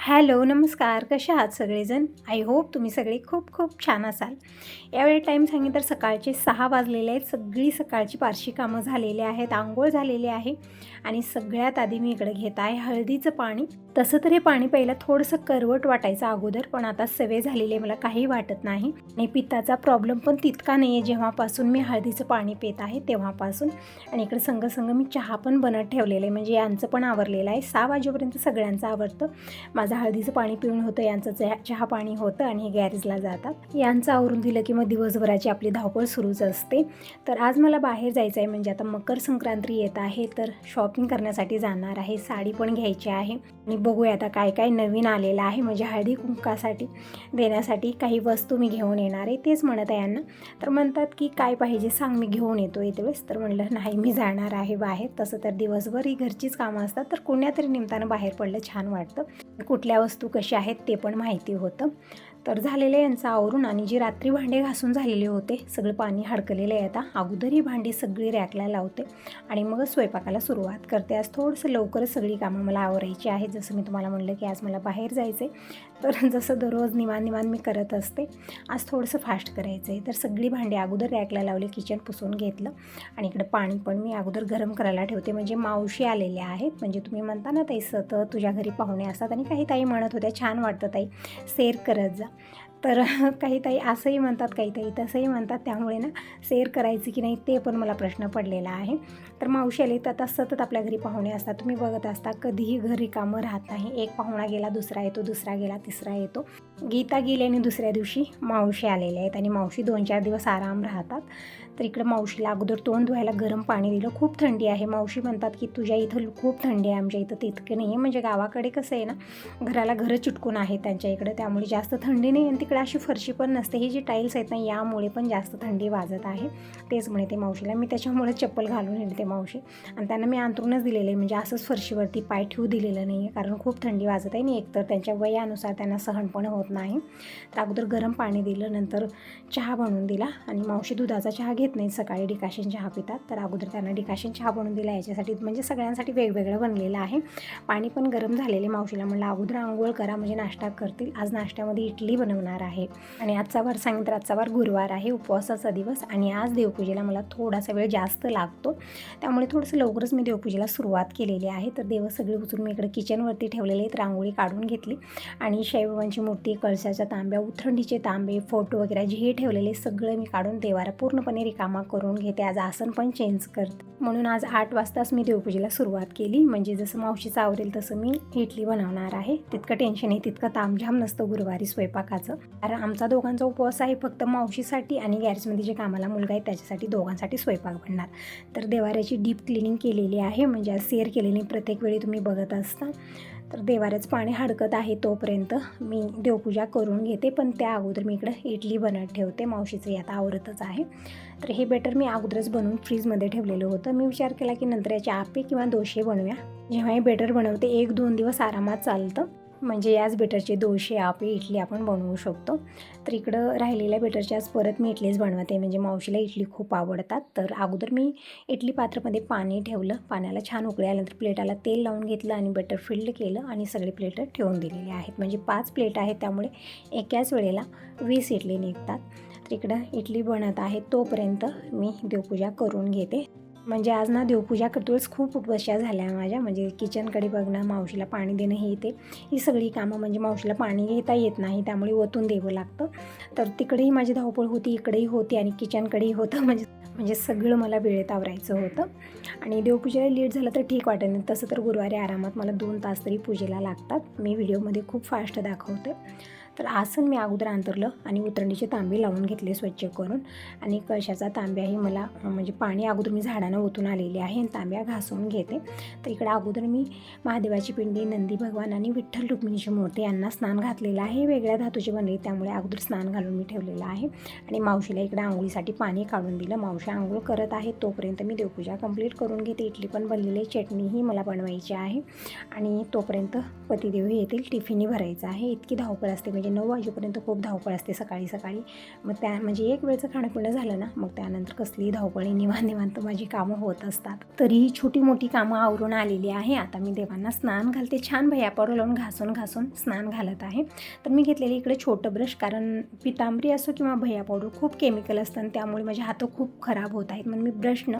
Hello, नमस्कार. कसे आहात सगळेजण? आय होप तुम्ही सगळे खूप खूप छान असाल. यावेळी टाईम सांगितलं तर सकाळचे 6 वाजलेले आहेत. सगळी सकाळची पारशी कामं झालेली आहेत, अंघोळ झालेली आहे आणि सगळ्यात आधी मी इकडे घेत आहे हळदीचं पाणी. तसं तर हे पाणी पहिलं थोडंसं करवट वाटायचं अगोदर, पण आता सवय झालेली आहे, मला काही वाटत नाही आणि पित्ताचा प्रॉब्लेम पण तितका नाही आहे जेव्हापासून मी हळदीचं पाणी पित आहे तेव्हापासून. आणि इकडे संग मी चहा पण बनत ठेवलेलं आहे, म्हणजे यांचं पण आवरलेलं आहे. 6 वाजेपर्यंत सगळ्यांचं आवरतं. माझं हळदीचं पाणी पिऊन होतं, यांचं चहा पाणी होतं आणि हे गॅरेजला जातात. यांचं आवरून दिलं की मग दिवसभराची आपली धावपळ सुरूच असते. तर आज मला बाहेर जायचं आहे, म्हणजे आता मकर संक्रांती येत आहे, तर शॉपिंग करण्यासाठी जाणार आहे. साडी पण घ्यायची आहे आणि बघूया आता काय काय नवीन आलेलं आहे, म्हणजे हळदी कुंकासाठी देण्यासाठी काही वस्तू मी घेऊन येणार आहे. तेच म्हणत आहे यांना, तर म्हणतात की काय पाहिजे सांग, मी घेऊन येतो वेळेस. तर म्हणलं नाही, मी जाणार आहे बाहेर. तसं तर दिवसभर ही घरचीच कामं असतात, तर कोण्यातरी निमतानं बाहेर पडलं छान वाटतं. कुठल्या वस्तू कशा आहेत ते पण माहिती होतं. तर झालेलं आहे यांचं आवरून, आणि जी रात्री भांडे घासून झालेले होते सगळं पाणी हडकलेलं आहे. आता अगोदर ही भांडी सगळी रॅकला लावते आणि मगच स्वयंपाकाला सुरुवात करते. आज थोडंसं लवकरच सगळी कामं मला आवरायची आहे. जसं मी तुम्हाला म्हणलं की आज मला बाहेर जायचं आहे, तर जसं दररोज निवांत मी करत असते, आज थोडंसं फास्ट करायचं आहे. तर सगळी भांडी अगोदर रॅकला लावली, किचन पुसून घेतलं आणि इकडं पाणी पण मी अगोदर गरम करायला ठेवते. म्हणजे मावशी आलेल्या आहेत, म्हणजे तुम्ही म्हणता ना ताई सतत तुझ्या घरी पाहुणे असतात, आणि काही ताई म्हणत होत्या छान वाटतं ताई, शेअर करत जा. तर काही ताई असंही म्हणतात, काही ताई तसंही म्हणतात, त्यामुळे ना शेअर करायचं की नाही ते पण मला प्रश्न पडलेला आहे. तर मावशी आली तर आता सतत आपल्या घरी पाहुणे असतात, तुम्ही बघत असता, कधीही घरी कामं राहत नाही. एक पाहुणा गेला दुसरा येतो, दुसरा गेला तिसरा येतो. गीता गेली आणि दुसऱ्या दिवशी मावशी आलेल्या आहेत, आणि मावशी 2-4 दिवस आराम राहतात. तर इकडं मावशीला अगोदर तोंड धुवायला गरम पाणी दिलं. खूप थंडी आहे. मावशी म्हणतात की तुझ्या इथं खूप थंडी आहे, आमच्या इथं तितकं नाही आहे. म्हणजे गावाकडे कसं आहे ना, घराला घरं चिटकून आहे त्यांच्या इकडं, त्यामुळे जास्त थंडी नाही, आणि तिकडे अशी फरशी पण नसते. ही जी टाईल्स आहेत ना, यामुळे पण जास्त थंडी वाजत आहे. तेच म्हणते मावशीला मी, त्याच्यामुळे चप्पल घालून येते मावशी. आणि त्यांना मी अंथरूणच दिलेलं आहे, म्हणजे असंच फरशीवरती पाय ठेवू दिलेलं नाही आहे, कारण खूप थंडी वाजत आहे आणि एकतर त्यांच्या वयानुसार त्यांना सहन पण होत नाही. तर अगोदर गरम पाणी दिलं, नंतर चहा बनवून दिला. आणि मावशी दुधाचा चहा घेत नाही, सकाळी डिकाशन चहा पितात, तर अगोदर त्यांना डिकाशन चहा बनवून दिला. याच्यासाठी म्हणजे सगळ्यांसाठी वेगवेगळं बनलेलं आहे. पाणी पण गरम झालेले. मावशीला म्हणलं अगोदर आंघोळ करा, म्हणजे नाश्ता करतील. आज नाश्त्यामध्ये इडली बनवणार आहे. आणि आजचा वार सांगितलं, आजचा वार गुरुवार आहे, उपवासाचा दिवस, आणि आज देवपूजेला मला थोडासा वेळ जास्त लागतो, त्यामुळे थोडंसं लवकरच मी देवपूजेला सुरुवात केलेली आहे. तर देव सगळे उचलून मी इकडे किचनवरती ठेवलेले आहेत. रांगोळी काढून घेतली आणि साईबाबांची मूर्ती, कळसाच्या तांब्या, उथंडीचे तांबे, फोटो वगैरे जे हे ठेवलेले सगळं मी काढून देवारा पूर्णपणे रिकामा करून घेते. आज आसन पण चेंज करते, म्हणून आज 8 वाजताच मी देवपूजेला सुरुवात केली. म्हणजे जसं मावशीचं आवरेल तसं मी इडली बनवणार आहे. तितकं टेन्शन आहे, तितकं तामझाम नसतं गुरुवारी स्वयंपाकाचं, कारण आमचा दोघांचा उपवास आहे. फक्त मावशीसाठी आणि गॅरेजमध्ये जे कामाला मुलगा आहे त्याच्यासाठी दोघांसाठी स्वयंपाक बनणार. तर देवाऱ्याची डीप क्लिनिंग केलेली आहे, म्हणजे आज शेअर केलेली प्रत्येक वेळी तुम्ही बघत असता. तर देवाऱ्याचं पाणी हडकत आहे तोपर्यंत मी देवपूजा करून घेते, पण त्या अगोदर मी इकडं इडली बनत ठेवते. मावशीचं आता आवरतच आहे. तर हे बेटर मी अगोदरच बनवून फ्रीजमध्ये ठेवलेलं होतं. मी विचार केला की नंतर याचे आप्पे किंवा डोसे बनवूया. जेव्हा हे बेटर बनवते 1-2 दिवस आरामात चालतं, म्हणजे याच बेटरचे डोसे, आप्पे, इडली आपण बनवू शकतो. तर इकडं राहिलेल्या बेटरच्या आज परत मी इडलीच बनवते, म्हणजे मावशीला इडली खूप आवडतात. तर अगोदर मी इडली पात्रामध्ये पाणी ठेवलं, पाण्याला छान उकळी आल्यानंतर प्लेटाला तेल लावून घेतलं आणि बटर फिल्ड केलं आणि सगळे प्लेट ठेवून दिलेले आहेत. म्हणजे 5 प्लेट आहेत, त्यामुळे एकाच वेळेला 20 इडली निघतात. तर इकडं इडली बनत आहे तोपर्यंत मी देवपूजा करून घेते. म्हणजे आज ना देवपूजा करतोच खूप उपवासा झाल्या माझ्या, म्हणजे किचनकडे बघणं, मावशीला पाणी देणं, हे ते ही सगळी कामं, म्हणजे मावशीला पाणी घेता येत नाही त्यामुळे ओतून द्यावं लागतं. तर तिकडेही माझी धावपळ होती, इकडेही होती आणि किचनकडेही होतं, म्हणजे सगळं मला वेळेत आवरायचं होतं. आणि देवपूजेला लेट झालं तर ठीक वाटत नाही, तसं तर गुरुवारी आरामात मला 2 तास तरी पूजेला लागतात. मी व्हिडिओमध्ये खूप फास्ट दाखवते. तर आसन मी अगोदर अंतरलं आणि उतरंडीचे तांबे लावून घेतले स्वच्छ करून, आणि कळशाचा तांब्याही मला म्हणजे पाणी अगोदर मी झाडानं ओतून आलेले आहे आणि तांब्या घासून घेते. तर इकडे अगोदर मी महादेवाची पिंडी, नंदी भगवान आणि विठ्ठल रुक्मिणीची मूर्ती यांना स्नान घातलेलं आहे. वेगळ्या धातूचे बनले, त्यामुळे अगोदर स्नान घालून मी ठेवलेलं आहे. आणि मावशीला इकडे आंघोळीसाठी पाणी काढून दिलं. मावशी आंघोळ करत आहे तोपर्यंत मी देवपूजा कंप्लीट करून घेते. इडली पण बनलेली, चटणीही मला बनवायची आहे, आणि तोपर्यंत पतिदेवही येतील, टिफिनही भरायचं आहे. इतकी धावपळ असते, म्हणजे म्हणजे 9 वाजेपर्यंत खूप धावपळ असते सकाळी सकाळी. मग त्या म्हणजे एक वेळचं खाणंपिणं झालं ना, मग त्यानंतर कसलीही धावपळ निवांत माझी कामं होत असतात. तरीही छोटी मोठी कामं आवरून आलेली आहे. आता मी देवांना स्नान घालते. छान भैया पावडर लावून घासून स्नान घालत आहे. तर मी घेतलेलं इकडे छोटं ब्रश, कारण पितांबरी असो किंवा भैया पावडर खूप केमिकल असतं आणि त्यामुळे माझे हात खूप खराब होत आहेत. म्हणून मी ब्रशनं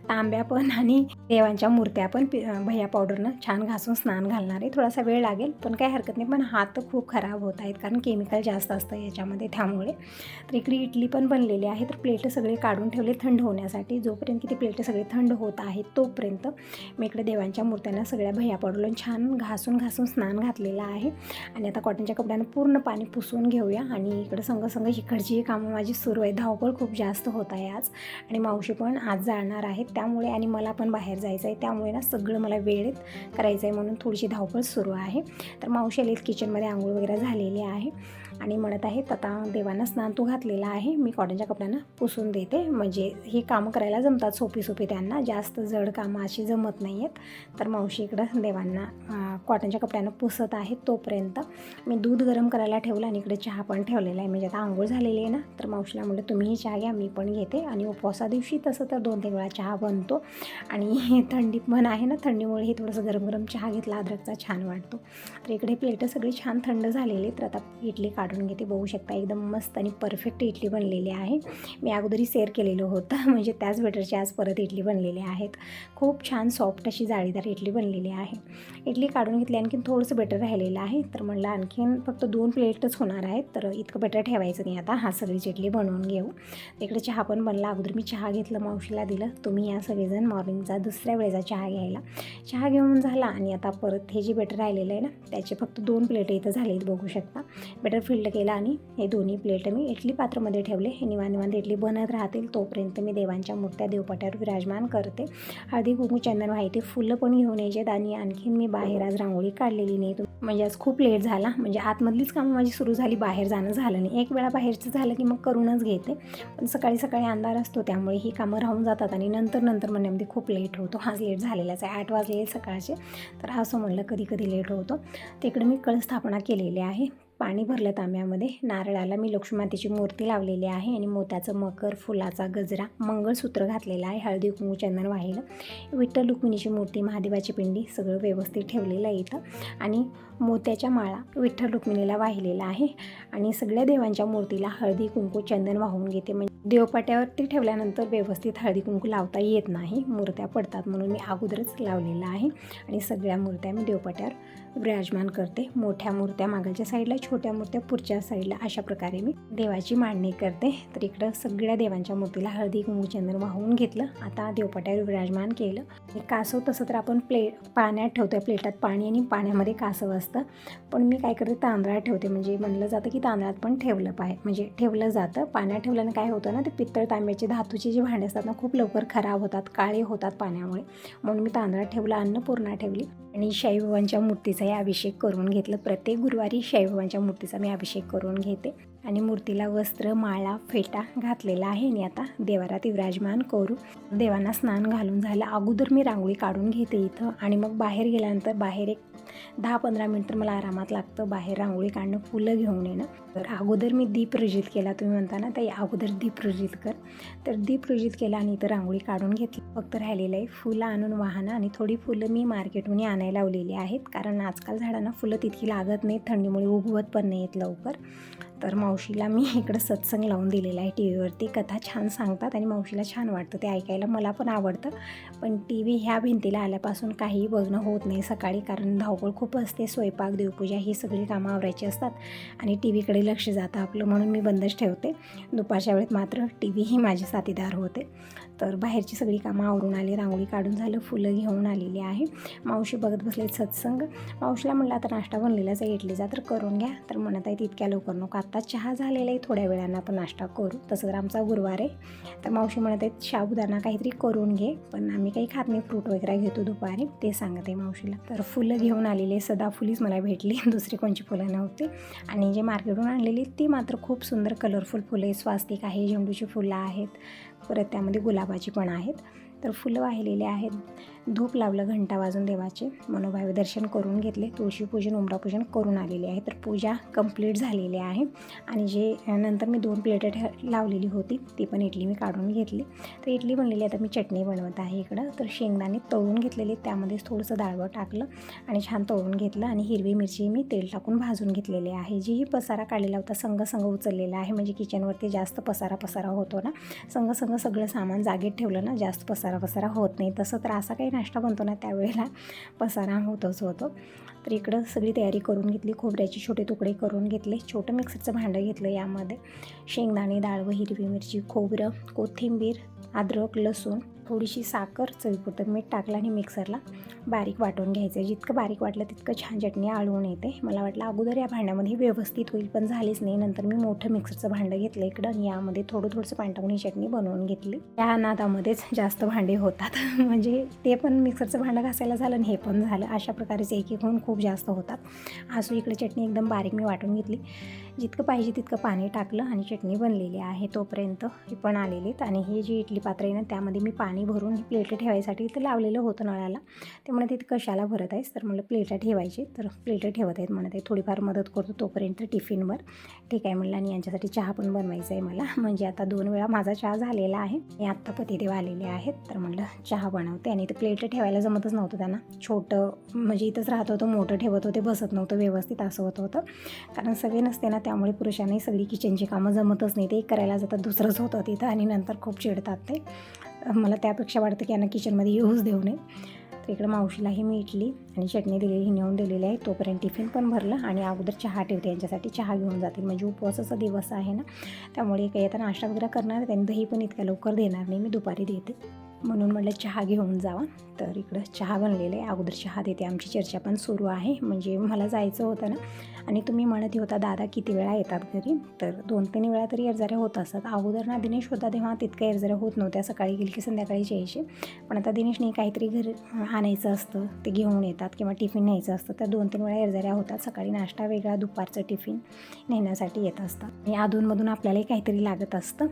तांब्या पण आणि देवांच्या मूर्त्या पण भैया पावडरनं छान घासून स्नान घालणार आहे. थोडासा वेळ लागेल पण काही हरकत नाही, पण हात खूप खराब होत आहेत कारण केमिकल जास्त असतं याच्यामध्ये त्यामुळे. तर इकडे इडली पण बनलेली आहे. तर प्लेट सगळे काढून ठेवले थंड होण्यासाठी. जोपर्यंत की ती प्लेट सगळे थंड होत आहेत तोपर्यंत मी इकडे देवांच्या मूर्त्यांना सगळ्या भैया पावडर छान घासून स्नान घातलेलं आहे. आणि आता कॉटनच्या कपड्यानं पूर्ण पाणी पुसून घेऊया. आणि इकडं संग इकडची कामं माझी सुरू आहे. धावपळ खूप जास्त होत आहे आज, आणि मावशी पण आज जाणार आहेत त्यामुळे, आणि मला पण बाहेर जायचं आहे त्यामुळे ना सगळं मला वेळेत करायचं आहे, म्हणून थोडीशी धावपळ सुरू आहे. तर मावशी आलीत, किचनमध्ये आंघोळ वगैरे झालेली आहे आणि म्हणत आहेत आता देवांना स्नान तू घातलेला आहे, मी कॉटनच्या कपड्यानं पुसून देते, म्हणजे ही कामं करायला जमतात सोपी त्यांना, जास्त जड कामं अशी जमत नाही आहेत. तर मावशी इकडं देवांना कॉटनच्या कपड्यानं पुसत आहेत. तोपर्यंत मी दूध गरम करायला ठेवलं आणि इकडे चहा पण ठेवलेला आहे. म्हणजे आता आंघोळ झालेली आहे ना, तर मावशीला म्हटलं तुम्हीही चहा घ्या, मी पण घेते. आणि उपवासा दिवशी तसं तर 2-3 वेळा चहा बनतो, आणि थंडी पण आहे ना, थंडीमुळे थोडंसं गरम चहा घेतला अद्रकचा छान वाटतो. तर इकडे प्लेट सगळी छान थंड झालेली. तर आता इडली काढून घेते. बघू शकता एकदम मस्त आणि परफेक्ट इडली बनलेली आहे. मी अगोदरी शेअर केलेलं होतं, म्हणजे त्याच बेटरची आज परत इडली बनलेली आहेत. खूप छान सॉफ्ट अशी जाळीदार इडली बनलेली आहे. इडली काढून घेतली, आणखीन थोडंसं बेटर राहिलेलं आहे. तर म्हणलं आणखीन फक्त 2 प्लेटच होणार आहेत, तर इतकं बेटर ठेवायचं नाही आता, सगळीच इडली बनवून घेऊ. इकडे चहा पण बनला. अगोदर मी चहा घेतलं, मावशीला दिलं. तुम्ही या सगळेजण मॉर्निंगचा दुसऱ्या वेळेचा चहा घ्यायला. चहा घेऊन झाला आणि आता परत हे जे बेटर राहिलेलं आहे ना, त्याचे फक्त 2 प्लेट इथं झाले बघू शकता. बेटर फिल्ड केला आणि हे दोन्ही प्लेट मी इडली पात्रामध्ये ठेवले. हे निवांत इडली बनत राहतील तोपर्यंत मी देवांच्या मूर्त्या देवपाट्यावर विराजमान करते. हळदी कुंकू चंदन वाहिते, फुलं पण घेऊन यायचे. आणि आणखीन मी बाहेर आज रांगोळी काढलेली नाही, म्हणजे आज खूप लेट झाला, म्हणजे आतमधलीच कामं माझी सुरू झाली, बाहेर जाणं झालं नाही. एक वेळा बाहेरचं झालं की मग करूनच घेते, पण सकाळी अंधार असतो त्यामुळे ही कामं राहून जातात आणि नंतर म्हणण्यामध्ये खूप लेट होतो. आज लेट झालेलाच आहे, 8 वाजले सकाळचे. तर असं म्हणलं कधी लेट होतो. तिकडे मी कळस्थापना केलेली आहे. पाणी भरलं तांब्यामध्ये. नारळाला मी लक्ष्मीमातेची मूर्ती लावलेली आहे आणि मोत्याचं मकर, फुलाचा गजरा, मंगळसूत्र घातलेलं आहे. हळदी कुंकू चंदन वाहिलं. विठ्ठल रुक्मिणीची मूर्ती, महादेवाची पिंडी सगळं व्यवस्थित ठेवलेलं आहे इथं. आणि मोत्याच्या माळा विठ्ठल रुक्मिणीला वाहिलेला आहे. आणि सगळ्या देवांच्या मूर्तीला हळदी कुंकू चंदन वाहून घेते, म्हणजे देवपाट्यावरती ठेवल्यानंतर व्यवस्थित हळदी कुंकू लावता येत नाही, मूर्त्या पडतात, म्हणून मी अगोदरच लावलेलं आहे. आणि सगळ्या मूर्त्या मी देवपाट्यावर विराजमान करते. मोठ्या मूर्त्या मागलच्या साईडला, छोट्या मूर्त्या पुढच्या साईडला, अशा प्रकारे मी देवाची मांडणी करते. तर इकडं सगळ्या देवांच्या मूर्तीला हळदी कुंकू चंदन वाहून घेतलं. आता देवपाट्यावर विराजमान केलं. कासव तसं तर आपण पाण्यात ठेवतो, प्लेटात पाणी आणि पाण्यामध्ये कासव असतं, पण मी काय करते तांदळात ठेवते. म्हणजे म्हणलं जातं की तांदळात पण म्हणजे ठेवलं जातं. पाण्यात ठेवल्यानं काय होतं ना, ते पित्तळ तांब्याचे धातूचे जे भांडे असतात ना, खूप लवकर खराब होतात, काळे होतात पाण्यामुळे, म्हणून मी तांदळात ठेवलं. अन्नपूर्णा ठेवली आणि शाईबाबांच्या मूर्तीचाही अभिषेक करून घेतलं. प्रत्येक गुरुवारी शाईबाबांच्या मूर्तीचा मी अभिषेक करून घेते. आणि मूर्तीला वस्त्र, माळा, फेटा घातलेला आहे. आणि आता देवारात विराजमान करू. देवांना स्नान घालून झालं अगोदर मी रांगोळी काढून घेते इथं, आणि मग बाहेर गेल्यानंतर बाहेर एक 10-15 मिनिट मला आरामात लागतं बाहेर रांगोळी काढणं, फुलं घेऊन येणं. तर अगोदर मी दीप प्रज्वलित केला. तुम्ही म्हणता ना ताई अगोदर दीप प्रज्वलित कर, तर दीप प्रज्वलित केला आणि इथं रांगोळी काढून घेतली. फक्त राहिलेलं आहे फुलं आणून वाहणं. आणि थोडी फुलं मी मार्केटहून आणायला लावलेली आहेत, कारण आजकाल झाडांना फुलं तितकी लागत नाही, थंडीमुळे उगवत पण नाही येत लवकर. तर मावशीला मी इकडं सत्संग लावून दिलेला आहे. टी व्हीवरती कथा छान सांगतात आणि मावशीला छान वाटतं ते ऐकायला, मला पण आवडतं. पण टी व्ही ह्या भिंतीला आल्यापासून काहीही बघणं होत नाही सकाळी, कारण धावपळ खूप असते. स्वयंपाक, देवपूजा ही सगळी कामं आवरायची असतात आणि टी व्हीकडे लक्ष जातं आपलं, म्हणून मी बंदच ठेवते. दुपारच्या वेळेत मात्र टी व्ही ही माझी साथीदार होते. तर बाहेरची सगळी कामं आवरून आली, रांगोळी काढून झालं, फुलं घेऊन आलेली आहे. मावशी बघत बसले सत्संग. मावशीला म्हणलं आता नाश्ता बनलेलाच आहे इडलीचा, तर करून घ्या. तर म्हणत आहे इतक्या लवकर नको, आता चहा झालेला आहे, थोड्या वेळानं आपण नाश्ता करू. तसं तर आमचा गुरुवार आहे. तर मावशी म्हणत आहेत साबुदाणा काहीतरी करून घे, पण आम्ही काही खात नाही, फ्रूट वगैरे घेतो दुपारी, ते सांगत आहे मावशीला. तर फुलं घेऊन आलेली, सदाफुलीच मला भेटली, दुसरी कोणची फुलं नव्हती. आणि जे मार्केटहून आणलेली ती मात्र खूप सुंदर कलरफुल फुलं आहे. स्वास्तिक आहे, झेंडूची फुलं आहेत, परत त्यामध्ये गुलाबाची पण आहेत. तर फुलं वाहिलेली आहेत. धूप लावलं घंटा वाजून देवाचे, मनोभावे दर्शन करून घेतले, तुळशीपूजन उंबरापूजन करून आलेले आहे. तर पूजा कंप्लीट झालेली आहे. आणि जे नंतर मी 2 प्लेट लावलेली होती ती पण इडली मी काढून घेतली. तर इडली बनलेली आता मी चटणी बनवत आहे इकडं. तर शेंगदाणे तळून घेतलेले, त्यामध्येच थोडंसं डाळवं टाकलं आणि छान तळून घेतलं. आणि हिरवी मिरची मी तेल टाकून भाजून घेतलेली आहे. जीही पसारा काढलेला होता संग उचललेला आहे, म्हणजे किचनवरती जास्त पसारा होतो ना, संग सगळं सामान जागेत ठेवलं ना, जास्त पसारा होत नाही. तसं तर असा काही नाश्ता बनतो ना, त्यावेळेला पसारा होतो. तर इकडं सगळी तयारी करून घेतली. खोबऱ्याचे छोटे तुकडे करून घेतले, छोटं मिक्सरचं भांडं घेतलं. यामध्ये शेंगदाणे, डाळवं, हिरवी मिरची, खोबरं, कोथिंबीर, अद्रक, लसूण, थोडीशी साखर, चवीपुरतं मीठ टाकलं आणि मिक्सरला बारीक वाटून घ्यायचं. जितकं बारीक वाटलं तितकं छान चटणी आळून येते. मला वाटलं अगोदर या भांड्यामध्ये व्यवस्थित होईल, पण झालीच नाही. नंतर मी मोठं मिक्सरचं भांडं घेतलं इकडं आणि यामध्ये थोडंसं पाणी टाकून ही चटणी बनवून घेतली. त्या नादामध्येच जास्त भांडे होतात म्हणजे ते पण मिक्सरचं भांडं घासायला झालं आणि हे पण झालं. अशा प्रकारेच एक होऊन खूप जास्त होतात. असो इकडे चटणी एकदम बारीक मी वाटून घेतली. जितकं पाहिजे तितकं पाणी टाकलं आणि चटणी बनलेली आहे. तोपर्यंत हे पण आलेलीत. आणि हे जी इडली पात्र आहे ना, त्यामध्ये मी पाणी भरून प्लेट ठेवायसाठी इथं लावलेलं होतं नळाला. त्यामुळे तिथे कशाला भरत आहेस, तर म्हणलं प्लेटा ठेवायची. तर प्लेटं ठेवत आहेत म्हणत आहे, थोडीफार मदत करतो तोपर्यंत टिफिनवर. ठीक आहे म्हणलं. आणि यांच्यासाठी चहा पण बनवायचा आहे मला, म्हणजे आता 2 वेळा माझा चहा झालेला आहे आणि आत्ता पतिदेव आलेले आहेत. तर म्हणलं चहा बनवते. आणि ते प्लेटं ठेवायला जमतच नव्हतं त्यांना, छोटं म्हणजे इथंच राहत होतं, मोठं ठेवत होते, बसत नव्हतं व्यवस्थित, असं होतं. कारण सगळे नसते ना, त्यामुळे पुरुषांनी सगळी किचनची कामं जमतच नाही. ते एक करायला जातात, दुसरंच होतं तिथं आणि नंतर खूप चिडतात ते. मला त्यापेक्षा वाटतं की यांना किचनमध्ये येऊच देऊ नये. तर इकडं मावशीलाही मी इडली आणि चटणी दिलेली नेऊन दिलेली आहे. तोपर्यंत टिफिन पण भरलं आणि अगोदर चहा ठेवते यांच्यासाठी, चहा घेऊन जाते. म्हणजे उपवासाचा दिवस आहे ना, त्यामुळे काही आता नाश्ता वगैरे करणार, त्यांनी दही पण इतक्या लवकर देणार नाही, मी दुपारी देते, म्हणून म्हटलं चहा घेऊन जावा. तर इकडं चहा बनलेलं आहे, अगोदर चहा देते. आमची चर्चा पण सुरू आहे, म्हणजे मला जायचं होतं ना. आणि तुम्ही म्हणत होता दादा किती वेळा येतात घरी, तर 2-3 वेळा तरी येरझाऱ्या होत असतात. अगोदर ना दिनेश होता तेव्हा तितक्या येरझाऱ्या होत नव्हत्या, सकाळी गेली की संध्याकाळीच यायचे. पण आता दिनेशने काहीतरी घरी आणायचं असतं, ते घेऊन येतात, किंवा टिफिन न्यायचं असतं, तर 2-3 वेळा येरझाऱ्या होतात. सकाळी नाश्ता वेगळा, दुपारचं टिफिन नेण्यासाठी येत असतात. आणि अधूनमधून आपल्यालाही काहीतरी लागत असतं,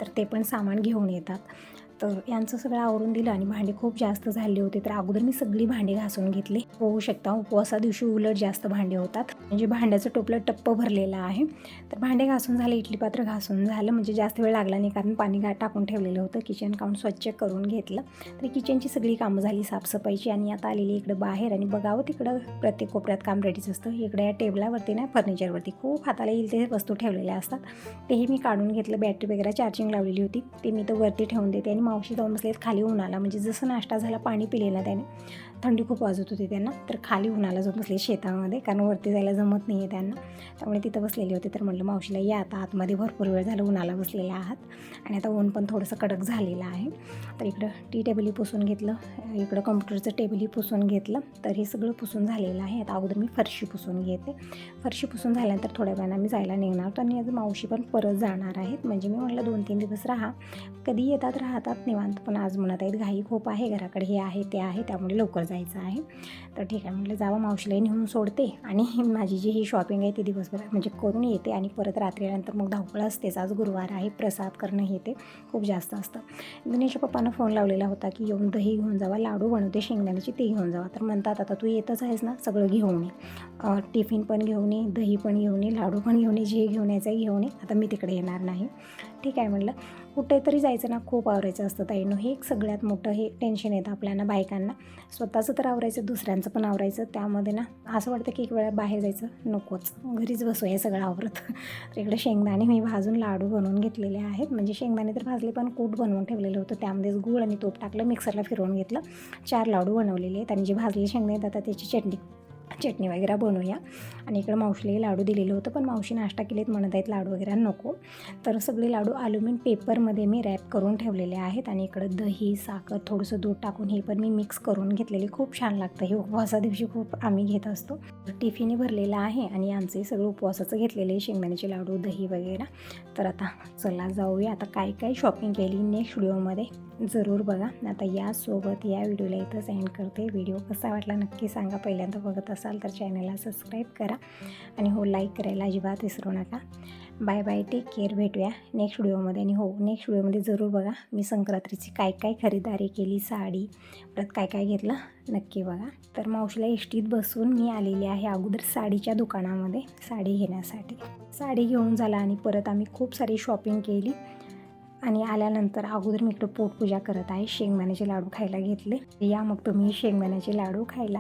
तर ते पण सामान घेऊन येतात. तर यांचं सगळं आवरून दिलं. आणि भांडी खूप जास्त झाली होती, तर अगोदर मी सगळी भांडी घासून घेतली. होऊ शकता उपवासा दिवशी उलट जास्त भांडे होतात, म्हणजे भांड्याचं टोपलं टप्प भरलेलं आहे. तर भांडे घासून झाले, इडली पात्र घासून झालं, म्हणजे जास्त वेळ लागला नाही, कारण पाणी टाकून ठेवलेलं होतं. किचन काऊन स्वच्छ करून घेतलं. तर किचनची सगळी कामं झाली साफसफाईची. आणि आता आलेली इकडं बाहेर. आणि बघावं तिकडं प्रत्येक कोपऱ्यात काम रेडीच असतं. इकडे या टेबलावरती ना, फर्निचरवरती खूप हाताला येईल ते वस्तू ठेवलेल्या असतात, तेही मी काढून घेतलं. बॅटरी वगैरे चार्जिंग लावलेली होती, ते मी तर वरती ठेवून देते. आणि मावशी जाऊन बसलेत खाली उन्हाला, म्हणजे जसं नाश्ता झाला पाणी पिले ना त्याने, थंडी खूप वाजत होती त्यांना, तर खाली उन्हाला जाऊन बसले शेतामध्ये, कारण वरती जायला जमत नाही आहे त्यांना, त्यामुळे तिथं बसलेले होते. तर म्हटलं मावशीला या आता आतमध्ये, भरपूर वेळ झालं उन्हाला बसलेले आहात. आणि आता ऊन पण थोडंसं कडक झालेलं आहे. तर इकडं टी टेबलही पुसून घेतलं, इकडं कम्प्युटरचं टेबलही पुसून घेतलं. तर हे सगळं पुसून झालेलं आहे. आता अगोदर मी फरशी पुसून घेते. फरशी पुसून झाल्यानंतर थोड्या वेळानं मी जायला निघणार होतो. आणि आज मावशी पण परत जाणार आहेत, म्हणजे मी म्हटलं 2-3 दिवस राहा, कधी येतात राहतात निवांत, पण आज म्हणत आहेत घाई खूप आहे घराकडे, हे आहे ते आहे, त्यामुळे लवकर जायचं आहे. तर ठीक आहे म्हटलं जावं, मावशीलाही नेऊन सोडते. आणि माझी जी ही शॉपिंग आहे ती दिवसभर म्हणजे करून येते. आणि परत रात्रीनंतर मग धावपळ असतेच, आज गुरुवार आहे, प्रसाद करणं हे ते खूप जास्त असतं. दिनेशच्या पप्पानं फोन लावलेला होता की येऊन दही घेऊन जावा, लाडू बनवते शेंगदाण्याची, ते घेऊन जावा. तर म्हणतात आता तू येतच आहेस ना, सगळं घेऊन ये, टिफिन पण घेऊन ये, दही पण घेऊन ये, लाडू पण घेऊन ये, जे घेऊन यायचं आहे घेऊन ये, आता मी तिकडे येणार नाही. ठीक आहे म्हटलं. कुठेतरी जायचं ना, खूप आवरायचं असतं ताईनं, हे एक सगळ्यात मोठं हे टेन्शन येतं आपल्याला बायकांना. स्वतःचं तर आवरायचं, दुसऱ्यांचं पण आवरायचं, त्यामध्ये ना असं वाटतं की एक वेळा बाहेर जायचं नकोच, घरीच बसू हे सगळं आवरत. तर इकडे शेंगदाणे मी भाजून लाडू बनवून घेतलेले आहेत, म्हणजे शेंगदाणे तर भाजले, पण कूट बनवून ठेवलेलं होतं, त्यामध्येच गूळ आणि तूप टाकलं, मिक्सरला फिरवून घेतलं. 4 लाडू बनवलेले आहेत. आणि जे भाजलेले शेंगदाणे आता त्याची चटणी वगैरे बनवूया. आणि इकडं मावशीलाही लाडू दिलेलं होतं, पण मावशी नाश्ता केलेत, म्हणत आहेत लाडू वगैरे नको. तर सगळे लाडू ॲल्युमिनियम पेपरमध्ये मी रॅप करून ठेवलेले आहेत. आणि इकडं दही, साखर, थोडंसं दूध टाकून हे पण मी मिक्स करून घेतलेले, खूप छान लागतं हे, उपवासा दिवशी खूप आम्ही घेत असतो. टिफिनही भरलेला आहे. आणि आमचंही सगळं उपवासाचं घेतलेले, शेंगदाण्याचे लाडू, दही वगैरे. तर आता चला जाऊया, आता काय काय शॉपिंग केली नेक्स्ट व्हिडिओमध्ये जरूर बघा. आता यासोबत या व्हिडिओला इथंच एंड करते. व्हिडिओ कसा वाटला नक्की सांगा. पहिल्यांदा बघत असाल तर चॅनलला सबस्क्राईब करा आणि हो लाईक करायला अजिबात विसरू नका. Bye bye, take care. भेटूया नेक्स्ट व्हिडिओमध्ये. आणि हो नेक्स्ट व्हिडिओमध्ये जरूर बघा मी संक्रांतीची काय काय खरीदारी केली, साडी परत काय काय घेतलं नक्की बघा. तर मावशीला एसटीत बसून मी आलेली आहे अगोदर साडीच्या दुकानामध्ये साडी घेण्यासाठी. साडी घेऊन झाला आणि परत आम्ही खूप सारी शॉपिंग केली आणि आल्यानंतर अगोदर मी इकडं पोटपूजा करत आहे. शेंगदाण्याचे लाडू खायला घेतले. या मग तुम्ही शेंगदाण्याचे लाडू खायला.